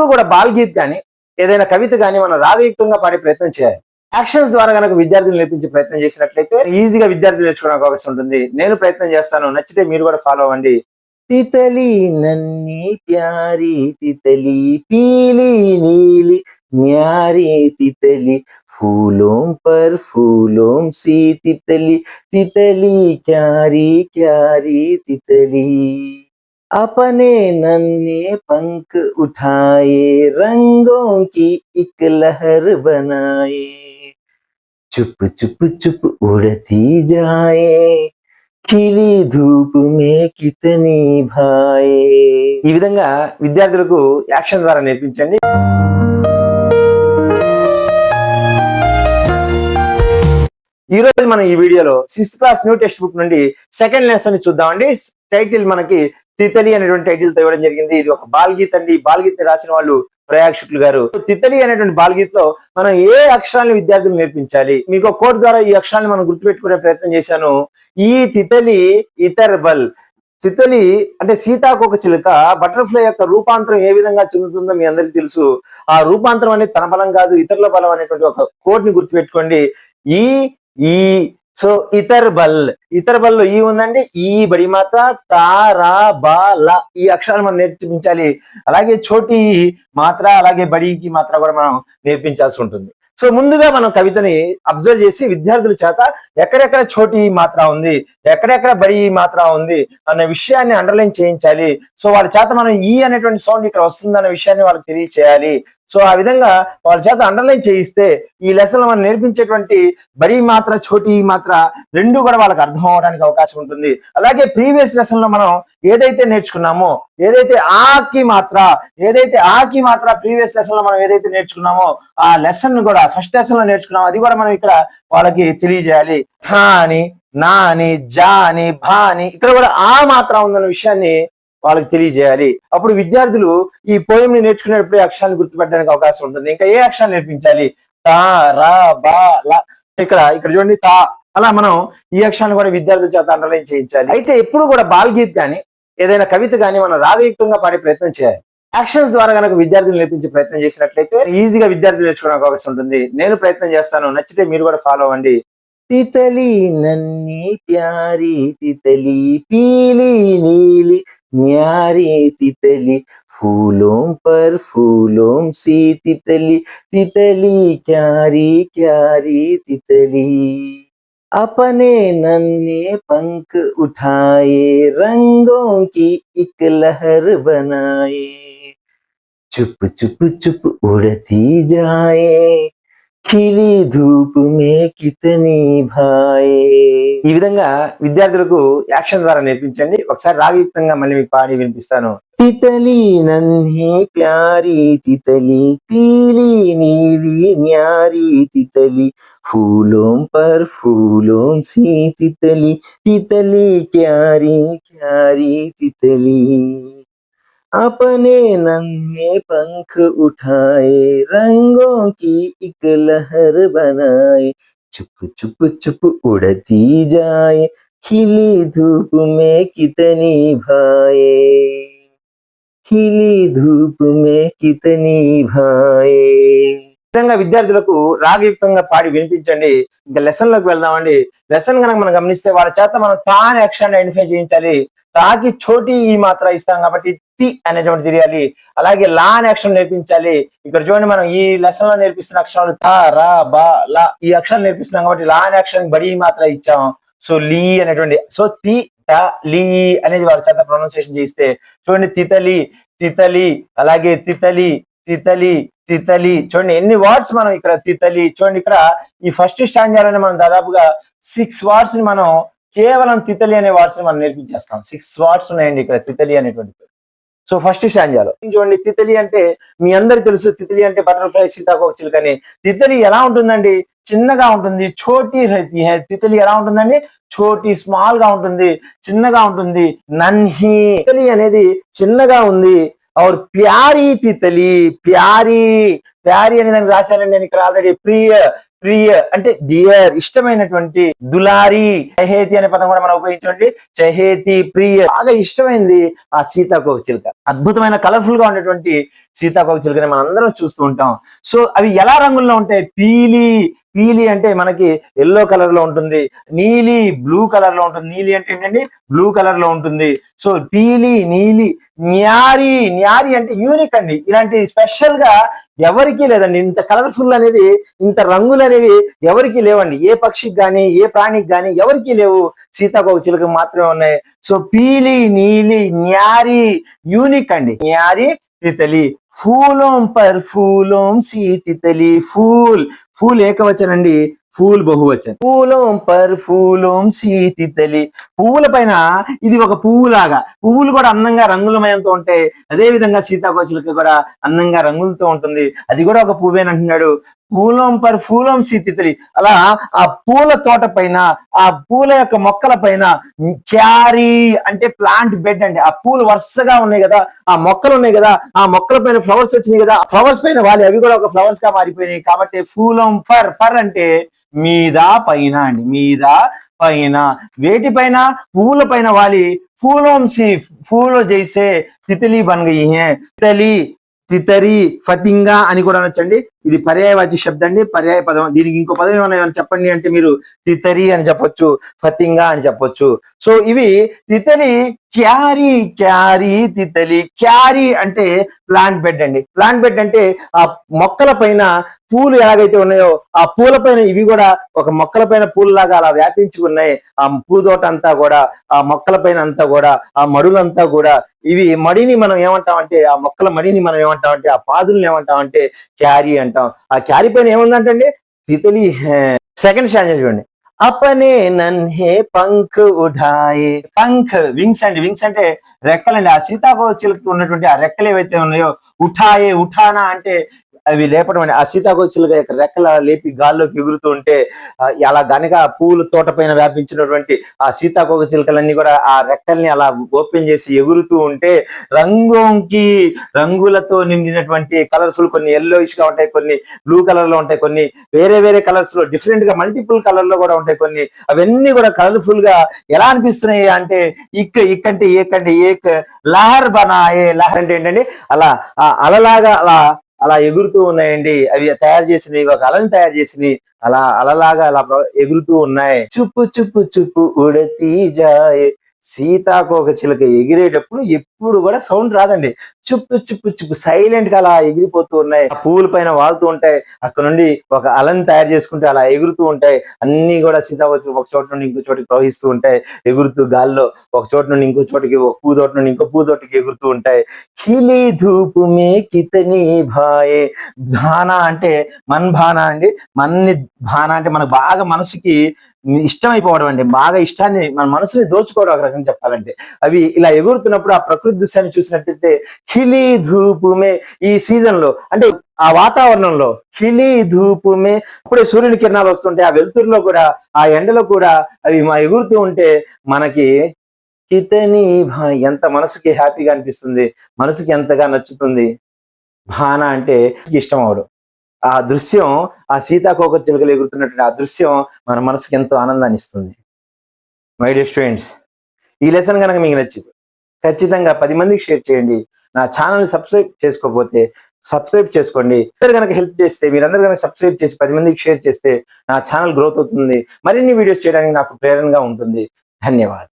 ఇప్పుడు కూడా బాల్గీత్ కానీ ఏదైనా కవిత కానీ మనం రాగయుక్తంగా పాడే ప్రయత్నం చేయాలి. యాక్షన్స్ ద్వారా కనుక విద్యార్థులు నేర్పించే ప్రయత్నం చేసినట్లయితే ఈజీగా విద్యార్థులు నేర్చుకోవడానికి అవకాశం ఉంటుంది. నేను ప్రయత్నం చేస్తాను, నచ్చితే మీరు కూడా ఫాలో అవ్వండి. తితలి నన్ని ప్యారి తితలి పీली नीली न्यारी तितली फूलों पर फूलों सी तितली तितली क्यारी क्यारी तितली अपने नन्हे पंख उठाए रंगों की एक लहर बनाए चुप चुप चुप उड़ती जाए खिली धूप में कितनी भाए. ఈ విధంగా విద్యార్థులకు యాక్షన్ ద్వారా నేర్పించండి. ఈ రోజు మనం ఈ వీడియోలో 6th class new text book నుండి సెకండ్ లెసన్ చూద్దామండి. టైటిల్ మనకి తితలి అనేటువంటి టైటిల్ తో ఇవ్వడం జరిగింది. ఇది ఒక బాల్గీత్ అండి. బాల్గీత్ ని రాసిన వాళ్ళు ప్రయాగ్ శుక్ల గారు. తితలి అనేటువంటి బాల్గీత్ లో మనం ఏ అక్షరాలను విద్యార్థులు నేర్పించాలి, మీకు కోడ్ ద్వారా ఈ అక్షరాలను మనం గుర్తుపెట్టుకునే ప్రయత్నం చేశాను. ఈ తితలి ఇతర్ బల్. తితలి అంటే సీతాకోక చిలుక బటర్ఫ్లై యొక్క రూపాంతరం ఏ విధంగా చెందుతుందో మీ అందరికీ తెలుసు. ఆ రూపాంతరం అనేది తన బలం కాదు, ఇతరుల బలం అనేటువంటి ఒక కోడ్ ని గుర్తుపెట్టుకోండి. ఈ ఈ సో ఇతర్ బల్, ఇతర్ బల్ లో ఈ ఉందండి. ఈ బడి మాత్ర తారా బా లా ఈ అక్షరాలు మనం నేర్పించాలి. అలాగే చోటి మాత్ర అలాగే బడికి మాత్ర కూడా మనం నేర్పించాల్సి ఉంటుంది. సో ముందుగా మనం కవితని అబ్జర్వ్ చేసి విద్యార్థుల చేత ఎక్కడెక్కడ చోటి మాత్ర ఉంది, ఎక్కడెక్కడ బడి మాత్ర ఉంది అన్న విషయాన్ని అండర్లైన్ చేయించాలి. సో వాళ్ళ చేత మనం ఈ అనేటువంటి సౌండ్ ఇక్కడ వస్తుంది అన్న విషయాన్ని వాళ్ళకి తెలియచేయాలి. సో ఆ విధంగా వాళ్ళ చేత అండర్లైన్ చేయిస్తే ఈ లెసన్ మనం నేర్పించేటువంటి బడి మాత్ర చోటి మాత్ర రెండు కూడా వాళ్ళకి అర్థం అవడానికి అవకాశం ఉంటుంది. అలాగే ప్రీవియస్ లెసన్ లో మనం ఏదైతే నేర్చుకున్నామో, ఏదైతే ఆకి మాత్ర ప్రీవియస్ లెసన్ లో మనం ఏదైతే నేర్చుకున్నామో ఆ లెసన్ కూడా ఫస్ట్ లెసన్ లో నేర్చుకున్నామో అది కూడా మనం ఇక్కడ వాళ్ళకి తెలియజేయాలి. ఠా అని, నా అని, జా అని, భా అని ఇక్కడ కూడా ఆ మాత్ర ఉందన్న విషయాన్ని వాళ్ళకి తెలియజేయాలి. అప్పుడు విద్యార్థులు ఈ పోయం ని నేర్చుకునేటప్పుడు అక్షరాన్ని గుర్తుపెట్టడానికి అవకాశం ఉంటుంది. ఇంకా ఏ అక్షరాన్ని నేర్పించాలి? తా రా బా లా. ఇక్కడ చూడండి తా. అలా మనం ఈ అక్షరాన్ని కూడా విద్యార్థుల చేత అండర్లైన్ చేయించాలి. అయితే ఎప్పుడు కూడా బాల్గీత్ కానీ ఏదైనా కవిత కానీ మనం రాగయుక్తంగా పాడే ప్రయత్నం చేయాలి. యాక్షన్స్ ద్వారా కనుక విద్యార్థులు నేర్పించే ప్రయత్నం చేసినట్లయితే ఈజీగా విద్యార్థులు నేర్చుకోవడానికి అవకాశం ఉంటుంది. నేను ప్రయత్నం చేస్తాను, నచ్చితే మీరు కూడా ఫాలో అవ్వండి. తితలి నన్ని ప్యారి తితలి పీली नीली न्यारी तितली फूलों पर फूलों सी तितली तितली क्यारी क्यारी तितली अपने नन्हे पंख उठाए रंगों की एक लहर बनाए चुप चुप चुप उड़ती जाए खिली धूप में कितनी भाए. ఈ విధంగా విద్యార్థులకు యాక్షన్ ద్వారా నేర్పించండి. ఒకసారి రాగయుక్తంగా మళ్ళీ మీకు పాడి వినిపిస్తాను. తితలి నన్హి ప్యారి తితలి పీली नीली न्यारी तितली फूलों पर फूलों सी तितली तितली क्यारी क्यारी तितली अपने नन्हे पंख उठाए रंगों की एक लहर बनाए चुप चुप चुप उड़ती जाए खिली धूप में कितनी भाए खिली धूप में कितनी भाए. విధంగా విద్యార్థులకు రాగయుక్తంగా పాడి వినిపించండి. ఇంకా లెసన్ లోకి వెళ్దామండి. లెసన్ కనుక మనం గమనిస్తే వాళ్ళ చేత మనం తా అనే అక్షరాన్ని ఐడెంటిఫై చేయించాలి. తాకి చోటి ఈ మాత్ర ఇస్తాం కాబట్టి తి అనేటువంటి తెలియాలి. అలాగే లా అనే అక్షరం నేర్పించాలి. ఇక్కడ చూడండి మనం ఈ లెసన్ లో నేర్పిస్తున్న అక్షరాలు తా రా బా లా ఈ అక్షరాలు నేర్పిస్తున్నాం కాబట్టి లా అనే అక్షరానికి బడి మాత్ర ఇచ్చాం. సో లీ అనేటువంటి సో తి ట లీ అనేది వాళ్ళ చేత ప్రొనౌన్సియేషన్ చేయిస్తే చూడండి తితలి తితలి అలాగే తితలి తితలి తితలి చూడండి ఎన్ని వర్డ్స్ మనం ఇక్కడ తితలి చూడండి. ఇక్కడ ఈ ఫస్ట్ స్టాంజాలోనే మనం దాదాపుగా 6 వర్డ్స్ ని మనం కేవలం తితలి అనే వర్డ్స్ ని మనం నేర్పించేస్తాం. 6 వర్డ్స్ ఉన్నాయండి ఇక్కడ తితలి అనేటువంటి. సో ఫస్ట్ స్టాంజాలో చూడండి తితలి అంటే మీ అందరికి తెలుసు. తితలి అంటే బటర్ఫ్లై సీతాకోక చిలుకని. తితలి ఎలా ఉంటుందండి? చిన్నగా ఉంటుంది. చోటి రహతి హై. తితలి ఎలా ఉంటుందండి? చోటి స్మాల్ గా ఉంటుంది, చిన్నగా ఉంటుంది. నన్హి తితలి అనేది చిన్నగా ఉంది. और प्यारी तितली प्यारी प्यारी అనే దానికి రాశానండి నేను ఇక్కడ ఆల్రెడీ. ప్రియ ప్రియ అంటే డియర్ ఇష్టమైనటువంటి, దులారి, చహేతి అనే పదం కూడా మనం ఉపయోగించండి. చహేతి ప్రియ బాగా ఇష్టమైంది ఆ సీతాకోకచిలుక. అద్భుతమైన కలర్ఫుల్ గా ఉన్నటువంటి సీతాకోకచిలుకని మనం అందరం చూస్తూ ఉంటాం. సో అవి ఎలా రంగుల్లో ఉంటాయి? పీలి, పీలి అంటే మనకి ఎల్లో కలర్ లో ఉంటుంది, నీలి బ్లూ కలర్ లో ఉంటుంది. నీలి అంటే ఏంటండి? బ్లూ కలర్ లో ఉంటుంది. సో పీలి, నీలి, న్యారి, న్యారి అంటే యూనిక్ అండి. ఇలాంటి స్పెషల్ గా ఎవరికి లేదండి. ఇంత కలర్ఫుల్ అనేది, ఇంత రంగులు అనేవి ఎవరికి లేవండి. ఏ పక్షికి గాని, ఏ ప్రాణికి గాని ఎవరికి లేవు. సీతాకోకచిలుక మాత్రమే ఉన్నాయి. సో పీలి, నీలి, న్యారి యూనిక్ అండి. న్యారి, Titli. ఫూలోం per ఫూలోం C Titli. Pool, pool ఏకవచనం అండి, ఫూల్ బహువచనం. పూలోం పర్ ఫూలోం సి తితలి. పువ్వుల పైన ఇది ఒక పువ్వు లాగా. పువ్వులు కూడా అందంగా రంగులమయంతో ఉంటాయి. అదే విధంగా సీతాకోకచిలుక కూడా అందంగా రంగులతో ఉంటుంది. అది కూడా ఒక పువ్వేనంటున్నాడు. పూలోం పర్ ఫూలోం సి తితలి. అలా ఆ పూల తోట పైన, ఆ పూల యొక్క మొక్కల పైన క్యారీ అంటే ప్లాంట్ బెడ్ అండి. ఆ పూలు వరుసగా ఉన్నాయి కదా, ఆ మొక్కలు ఉన్నాయి కదా, ఆ మొక్కల పైన ఫ్లవర్స్ వచ్చినాయి కదా, ఫ్లవర్స్ పైన వాలి అవి కూడా ఒక ఫ్లవర్స్ గా మారిపోయినాయి. కాబట్టి ఫూలోం పర్, పర్ అంటే మీద, పైన అండి. మీద, పైన. వేటి పైన? పువ్వుల పైన వాలి. फूलों से फूलो जैसे तितली बन गई है. तितली, తితరి, ఫతింగా అని కూడా అనొచ్చండి. ఇది పర్యాయవాచి శబ్దం అండి, పర్యాయ పదం. దీనికి ఇంకో పదం ఏమైనా చెప్పండి అంటే మీరు తితరి అని చెప్పొచ్చు, ఫతింగా అని చెప్పొచ్చు. సో ఇవి Titli, carry, carry, Titli. Carry అంటే ప్లాంట్ బెడ్ అండి. ప్లాంట్ బెడ్ అంటే ఆ మొక్కల పైన పూలు ఎలాగైతే ఉన్నాయో ఆ పూల పైన ఇవి కూడా ఒక మొక్కల పైన పూలు లాగా అలా వ్యాపించుకున్నాయి. ఆ పూదోట అంతా కూడా, ఆ మొక్కల పైన అంతా కూడా, ఆ మడులంతా కూడా. ఇవి మడిని మనం ఏమంటామంటే, ఆ మొక్కల మడిని మనం ఏమంటామంటే, ఆ పాదుల్ని ఏమంటామంటే క్యారీ అంటాం. ఆ క్యారీ పైన ఏముందంటండి? తితలి. సెకండ్ స్టాండ్ చూడండి. అపనే నన్హే పంఖ్ ఉఠాయే. పంఖ్ వింగ్స్ అండి. వింగ్స్ అంటే రెక్కలండి. ఆ సీతాకోకచిలుకకు ఉన్నటువంటి ఆ రెక్కలు ఏవైతే ఉన్నాయో, ఉఠాయే, ఉఠానా అంటే అవి లేపడం అండి. ఆ సీతాకోకచిలుక యొక్క రెక్కల లేపి గాల్లోకి ఎగురుతూ ఉంటే అలా గనక పూల తోట పైన వ్యాపించినటువంటి ఆ సీతాకోకచిలుకలన్నీ కూడా ఆ రెక్కల్ని అలా ఓపెన్ చేసి ఎగురుతూ ఉంటే రంగుకి, రంగులతో నిండినటువంటి కలర్ఫుల్, కొన్ని ఎల్లోయిష్ గా ఉంటాయి, కొన్ని బ్లూ కలర్ లో ఉంటాయి, కొన్ని వేరే వేరే కలర్స్ లో డిఫరెంట్ గా మల్టిపుల్ కలర్ లో కూడా ఉంటాయి కొన్ని. అవన్నీ కూడా కలర్ఫుల్ గా ఎలా అనిపిస్తున్నాయి అంటే ఇక్కంటే ఏకంటే ఏక్ లహర్ బనాయే. లహర్ అంటే ఏంటండి? అలా అలలాగా అలా అలా ఎగురుతూ ఉన్నాయండి. అవి తయారు చేసినవి, ఒక అలని తయారు చేసినవి అలా అలలాగా అలా ఎగురుతూ ఉన్నాయి. చుప్పు చుప్పు చుప్పు ఉడతీ జాయే. సీతాకోకచిలుక ఎగిరేటప్పుడు ఎప్పుడు కూడా సౌండ్ రాదండి. చుప్పు చుప్పు చుప్పు సైలెంట్ గా అలా ఎగిరిపోతూ ఉన్నాయి. ఆ పువ్వుల పైన వాళ్తూ ఉంటాయి. అక్కడ నుండి ఒక అలని తయారు చేసుకుంటే అలా ఎగురుతూ ఉంటాయి. అన్ని కూడా సీతాకోకచిలుక ఒక చోట నుండి ఇంకో చోటికి ప్రవహిస్తూ ఉంటాయి, ఎగురుతూ గాల్లో. ఒక చోట నుండి ఇంకో చోటికి, ఒక పూ తోట నుండి ఇంకో పూ తోటకి ఎగురుతూ ఉంటాయి. ఖిలి ధూపు మే కితనీ భాయే. భానా అంటే మన్ భానా అండి. మన్ని భానా అంటే మనకు బాగా మనసుకి ఇష్టమైపోవడం అండి. బాగా ఇష్టాన్ని మన మనసుని దోచుకోవడం ఒక రకంగా చెప్పాలంటే. అవి ఇలా ఎగురుతున్నప్పుడు ఆ ప్రకృతి దృశ్యాన్ని చూసినట్టయితే ఖిలి ధూపుమే, ఈ సీజన్ లో అంటే ఆ వాతావరణంలో ఖిలి ధూపుమే, అప్పుడే సూర్యుని కిరణాలు వస్తుంటే ఆ వెలుతురులో కూడా, ఆ ఎండలో కూడా అవి ఎగురుతూ ఉంటే మనకి కితనీ ఎంత మనసుకి హ్యాపీగా అనిపిస్తుంది, మనసుకి ఎంతగా నచ్చుతుంది. భాన అంటే ఇష్టం అవడం. ఆ దృశ్యం, ఆ సీతాకోకచిలుకలు ఎగురుతున్నటువంటి ఆ దృశ్యం మన మనసుకి ఎంతో ఆనందాన్ని ఇస్తుంది. మై డియర్ స్టూడెంట్స్, ఈ లెసన్ కనుక మీకు నచ్చింది ఖచ్చితంగా 10 మందికి షేర్ చేయండి. నా ఛానల్ సబ్స్క్రైబ్ చేసుకోకపోతే సబ్స్క్రైబ్ చేసుకోండి. అందరు కనుక హెల్ప్ చేస్తే, మీరందరూ కనుక సబ్స్క్రైబ్ చేసి 10 మందికి షేర్ చేస్తే నా ఛానల్ గ్రోత్ అవుతుంది. మరిన్ని వీడియోస్ చేయడానికి నాకు ప్రేరణగా ఉంటుంది. ధన్యవాదాలు.